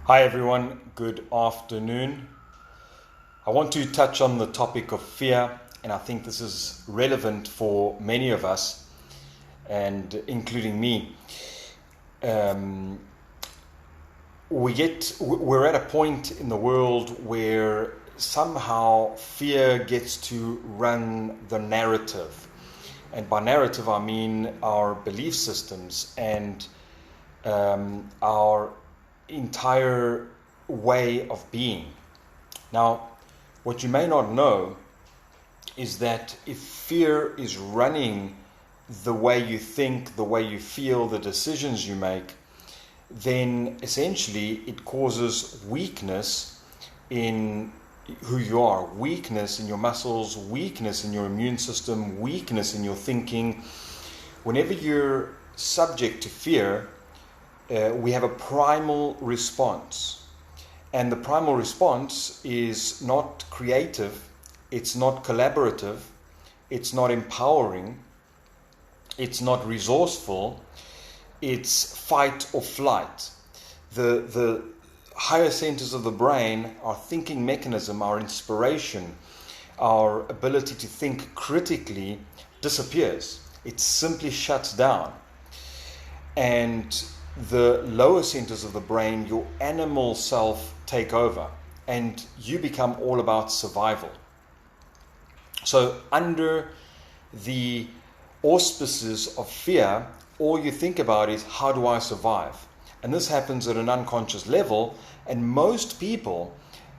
Hi everyone, good afternoon. I want to touch on the topic of fear, and I think this is relevant for many of us, and including me. We're at a point in the world where somehow fear gets to run the narrative. And by narrative, I mean our belief systems and our entire way of being. Now, what you may not know is that if fear is running the way you think, the way you feel, the decisions you make, then essentially it causes weakness in who you are, weakness in your muscles, weakness in your immune system, weakness in your thinking. Whenever you're subject to fear, we have a primal response. And the primal response is not creative, it's not collaborative, it's not empowering, it's not resourceful, it's fight or flight. The higher centers of the brain, our thinking mechanism, our inspiration, our ability to think critically disappears. It simply shuts down. And the lower centers of the brain, your animal self, take over, and you become all about survival. So under the auspices of fear, all you think about is, how do I survive? And this happens at an unconscious level, and most people,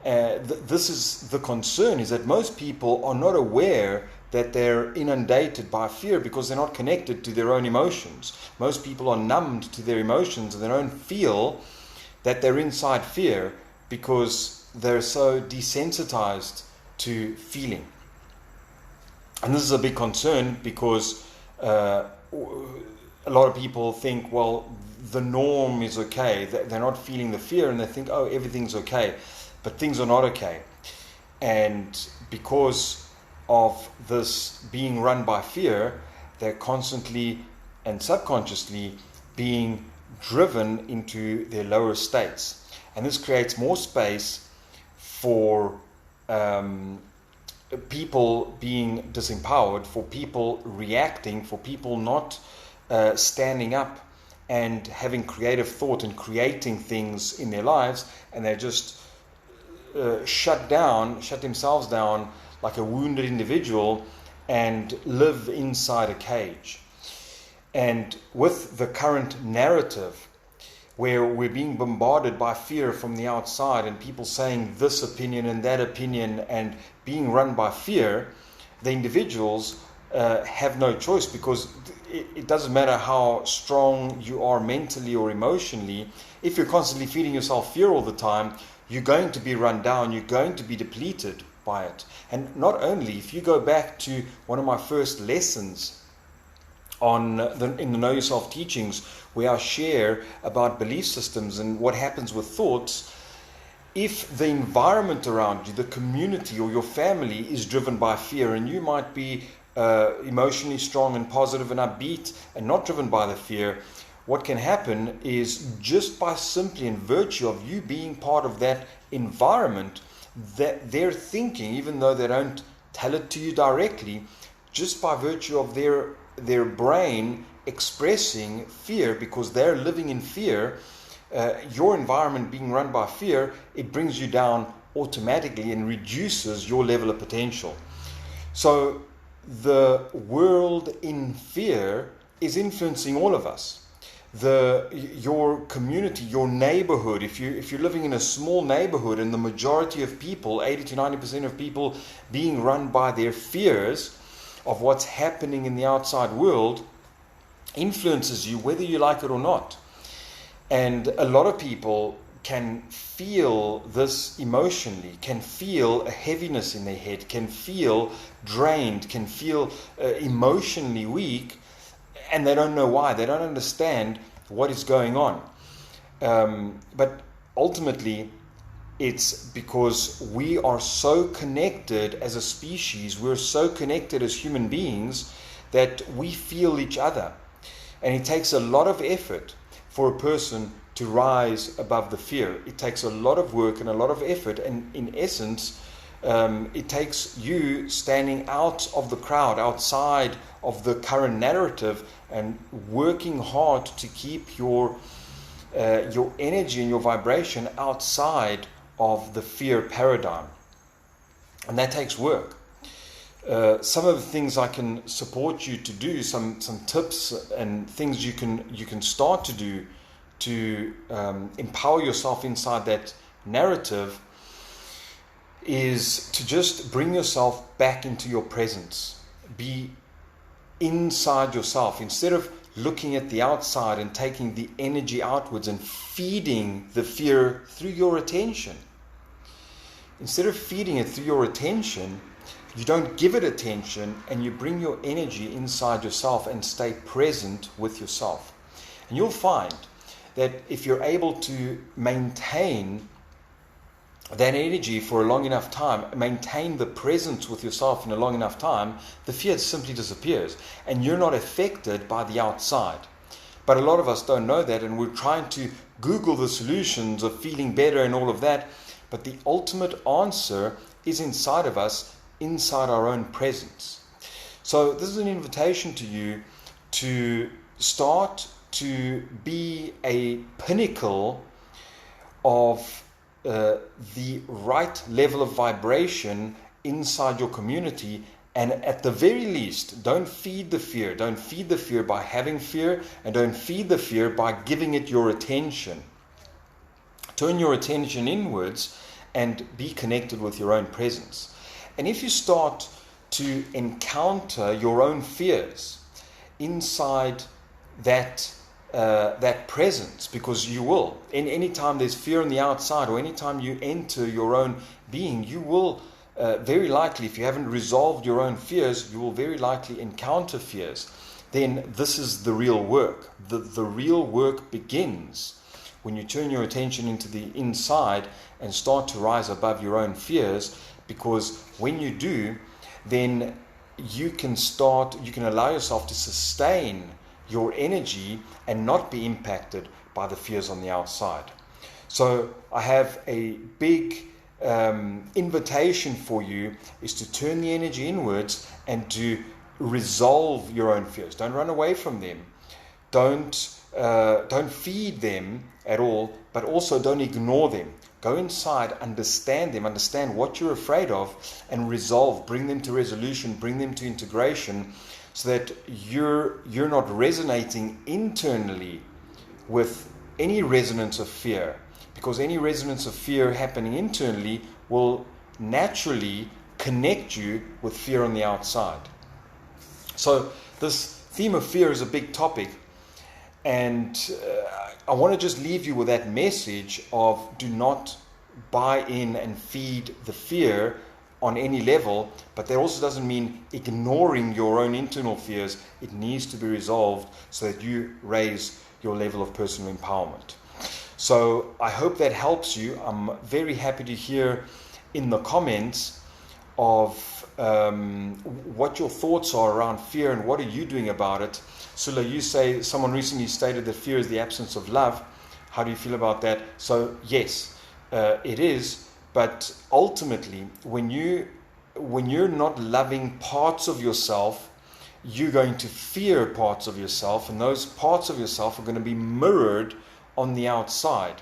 this is the concern, is that most people are not aware that they're inundated by fear because they're not connected to their own emotions. Most people are numbed to their emotions and they don't feel that they're inside fear because they're so desensitized to feeling. And this is a big concern because a lot of people think, well, the norm is okay. They're not feeling the fear and they think, oh, everything's okay. But things are not okay. And because of this being run by fear, they're constantly and subconsciously being driven into their lower states. And this creates more space for people being disempowered, for people reacting, for people not standing up and having creative thought and creating things in their lives, and they just shut themselves down like a wounded individual and live inside a cage. And with the current narrative, where we're being bombarded by fear from the outside and people saying this opinion and that opinion and being run by fear, the individuals have no choice, because it doesn't matter how strong you are mentally or emotionally. If you're constantly feeding yourself fear all the time, you're going to be run down, you're going to be depleted by it. And not only, if you go back to one of my first lessons in the Know Yourself teachings, where I share about belief systems and what happens with thoughts, if the environment around you, the community or your family, is driven by fear, and you might be emotionally strong and positive and upbeat and not driven by the fear, what can happen is, just by simply in virtue of you being part of that environment, that their thinking, even though they don't tell it to you directly, just by virtue of their brain expressing fear because they're living in fear, your environment being run by fear, it brings you down automatically and reduces your level of potential. So the world in fear is influencing all of us. Your community, your neighborhood, if you're living in a small neighborhood and the majority of people, 80 to 90% of people, being run by their fears of what's happening in the outside world, influences you whether you like it or not. And a lot of people can feel this emotionally, can feel a heaviness in their head, can feel drained, can feel emotionally weak, and they don't know why. They don't understand what is going on. But ultimately, it's because we are so connected as a species, we're so connected as human beings, that we feel each other. And it takes a lot of effort for a person to to rise above the fear. It takes a lot of work and a lot of effort, and in essence, it takes you standing out of the crowd, outside of the current narrative, and working hard to keep your energy and your vibration outside of the fear paradigm. And that takes work. Some of the things I can support you to do, some tips and things you can start to do to empower yourself inside that narrative, is to just bring yourself back into your presence. Be inside yourself. Instead of looking at the outside and taking the energy outwards and feeding the fear through your attention. Instead of feeding it through your attention, you don't give it attention, and you bring your energy inside yourself and stay present with yourself. And you'll find that if you're able to maintain that energy for a long enough time, maintain the presence with yourself in a long enough time, the fear simply disappears, and you're not affected by the outside. But a lot of us don't know that, and we're trying to Google the solutions of feeling better and all of that. But the ultimate answer is inside of us, inside our own presence. So this is an invitation to you to start to be a pinnacle of the right level of vibration inside your community. And at the very least, don't feed the fear. Don't feed the fear by having fear, and don't feed the fear by giving it your attention. Turn your attention inwards and be connected with your own presence. And if you start to encounter your own fears inside that presence, because you will, any time there's fear on the outside, or any time you enter your own being, you will very likely, if you haven't resolved your own fears, you will very likely encounter fears. Then this is the real work. The real work begins when you turn your attention into the inside and start to rise above your own fears, because when you do, then you can allow yourself to sustain your energy and not be impacted by the fears on the outside. So I have a big invitation for you, is to turn the energy inwards and to resolve your own fears. Don't run away from them. Don't feed them at all, but also don't ignore them. Go inside, understand them, understand what you're afraid of, and resolve, bring them to resolution, bring them to integration, so that you're not resonating internally with any resonance of fear, because any resonance of fear happening internally will naturally connect you with fear on the outside. So this theme of fear is a big topic, and I want to just leave you with that message of do not buy in and feed the fear on any level, but that also doesn't mean ignoring your own internal fears. It needs to be resolved so that you raise your level of personal empowerment. So I hope that helps you. I'm very happy to hear in the comments of what your thoughts are around fear and what are you doing about it. Sula, you say someone recently stated that fear is the absence of love. How do you feel about that? So yes, it is. But ultimately, when you're not loving parts of yourself, you're going to fear parts of yourself, and those parts of yourself are going to be mirrored on the outside.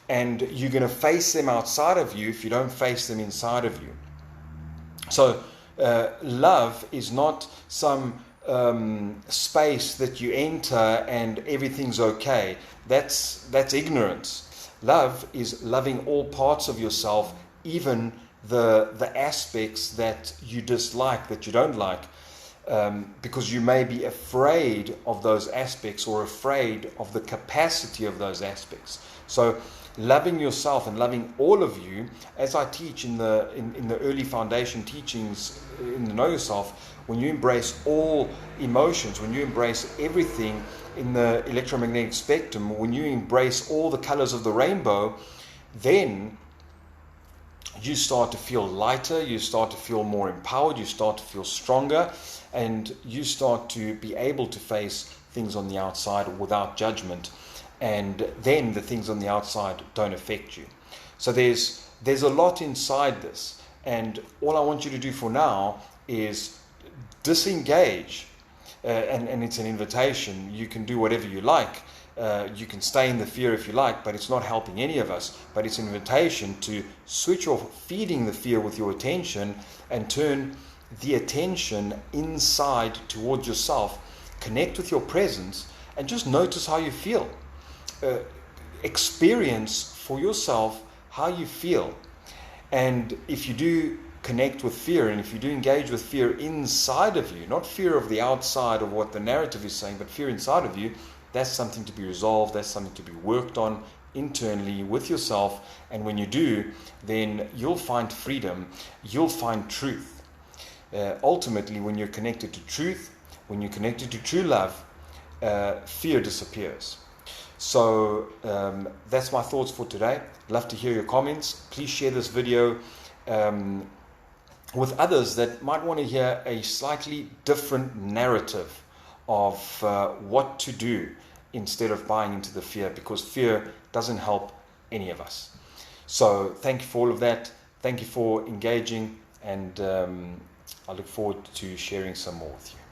And you're going to face them outside of you if you don't face them inside of you. So love is not some space that you enter and everything's okay. That's ignorance. Love is loving all parts of yourself, even the aspects that you dislike, that you don't like, because you may be afraid of those aspects or afraid of the capacity of those aspects. So loving yourself and loving all of you, as I teach in the early foundation teachings in the Know Yourself, when you embrace all emotions, when you embrace everything in the electromagnetic spectrum, when you embrace all the colors of the rainbow, then you start to feel lighter, you start to feel more empowered, you start to feel stronger, and you start to be able to face things on the outside without judgment. and then the things on the outside don't affect you. So there's a lot inside this, and all I want you to do for now is disengage, and it's an invitation. You can do whatever you like. You can stay in the fear if you like, but it's not helping any of us. But it's an invitation to switch off feeding the fear with your attention and turn the attention inside towards yourself. Connect with your presence and just notice how you feel. Experience for yourself how you feel. And if you do connect with fear, and if you do engage with fear inside of you, not fear of the outside of what the narrative is saying, but fear inside of you, that's something to be resolved, that's something to be worked on internally with yourself. And when you do, then you'll find freedom, you'll find truth. Ultimately, when you're connected to truth, when you're connected to true love, fear disappears. So that's my thoughts for today. Love to hear your comments. Please share this video with others that might want to hear a slightly different narrative of what to do instead of buying into the fear, because fear doesn't help any of us. So thank you for all of that. Thank you for engaging, and I look forward to sharing some more with you.